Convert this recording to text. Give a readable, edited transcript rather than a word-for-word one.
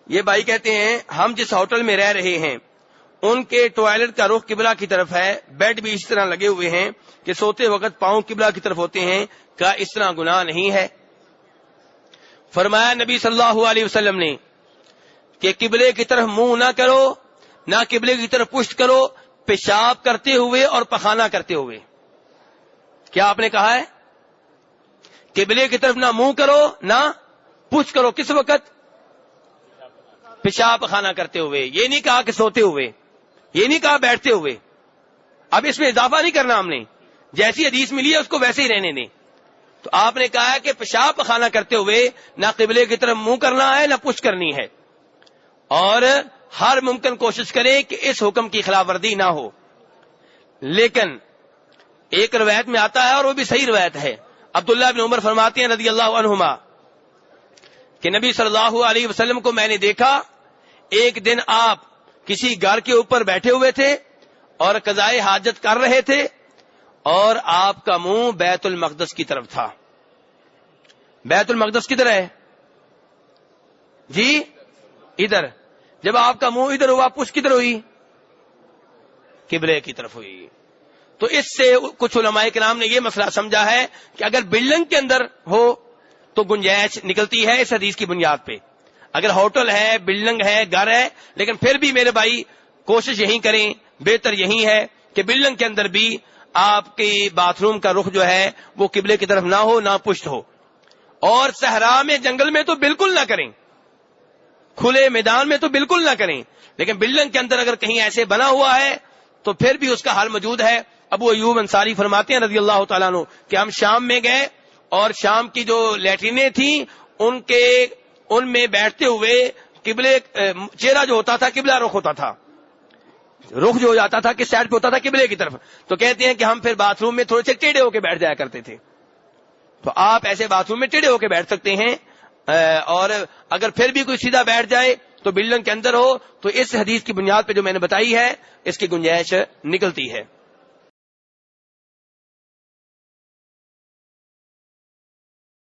یہ بھائی کہتے ہیں ہم جس ہوٹل میں رہ رہے ہیں ان کے ٹوائلٹ کا رخ قبلہ کی طرف ہے، بیڈ بھی اس طرح لگے ہوئے ہیں کہ سوتے وقت پاؤں قبلہ کی طرف ہوتے ہیں، کیا اس طرح گناہ نہیں ہے؟ فرمایا نبی صلی اللہ علیہ وسلم نے کہ قبلے کی طرف منہ نہ کرو، نہ قبلے کی طرف پشت کرو، پیشاب کرتے ہوئے اور پخانہ کرتے ہوئے۔ کیا آپ نے کہا ہے؟ قبلے کی طرف نہ منہ کرو نہ پشت کرو، کس وقت؟ پیشاب پخانہ کرتے ہوئے۔ یہ نہیں کہا کہ سوتے ہوئے، یہ نہیں کہا بیٹھتے ہوئے۔ اب اس میں اضافہ نہیں کرنا، ہم نے جیسی حدیث ملی ہے اس کو ویسے ہی رہنے دیں۔ تو آپ نے کہا ہے کہ پیشاب پخانہ کرتے ہوئے نہ قبلے کی طرف منہ کرنا ہے نہ پشت کرنی ہے، اور ہر ممکن کوشش کریں کہ اس حکم کی خلاف ورزی نہ ہو۔ لیکن ایک روایت میں آتا ہے، اور وہ بھی صحیح روایت ہے، عبداللہ بن عمر فرماتے ہیں رضی اللہ عنہما کہ نبی صلی اللہ علیہ وسلم کو میں نے دیکھا، ایک دن آپ کسی گھر کے اوپر بیٹھے ہوئے تھے اور قضائے حاجت کر رہے تھے، اور آپ کا منہ بیت المقدس کی طرف تھا۔ بیت المقدس کدھر ہے جی؟ ادھر۔ جب آپ کا منہ ادھر ہوا، پشت کدھر ہوئی؟ قبلے کی طرف ہوئی۔ تو اس سے کچھ علماء کرام نے یہ مسئلہ سمجھا ہے کہ اگر بلڈنگ کے اندر ہو تو گنجائش نکلتی ہے اس حدیث کی بنیاد پہ۔ اگر ہوٹل ہے، بلڈنگ ہے، گھر ہے، لیکن پھر بھی میرے بھائی کوشش یہی کریں، بہتر یہی ہے کہ بلڈنگ کے اندر بھی آپ کی باتھ روم کا رخ جو ہے وہ قبلے کی طرف نہ ہو، نہ پشت ہو۔ اور صحرا میں، جنگل میں تو بالکل نہ کریں، کھلے میدان میں تو بالکل نہ کریں، لیکن بلڈنگ کے اندر اگر کہیں ایسے بنا ہوا ہے تو پھر بھی اس کا حل موجود ہے۔ ابو ایوب انصاری فرماتے ہیں رضی اللہ تعالیٰ عنہ کہ ہم شام میں گئے، اور شام کی جو لیٹرینیں تھیں ان میں بیٹھتے ہوئے قبلے، چہرہ جو ہوتا تھا قبلہ رخ ہوتا تھا، رخ جو ہو جاتا تھا کس سائڈ پہ ہوتا تھا؟ قبلے کی طرف۔ تو کہتے ہیں کہ ہم پھر باتھ روم میں تھوڑے سے ٹیڑھے ہو کے بیٹھ جایا کرتے تھے۔ تو آپ ایسے باتھ روم میں ٹیڑھے ہو کے بیٹھ سکتے ہیں، اور اگر پھر بھی کوئی سیدھا بیٹھ جائے تو بلڈنگ کے اندر ہو تو اس حدیث کی بنیاد پہ جو میں نے بتائی ہے اس کی گنجائش نکلتی ہے۔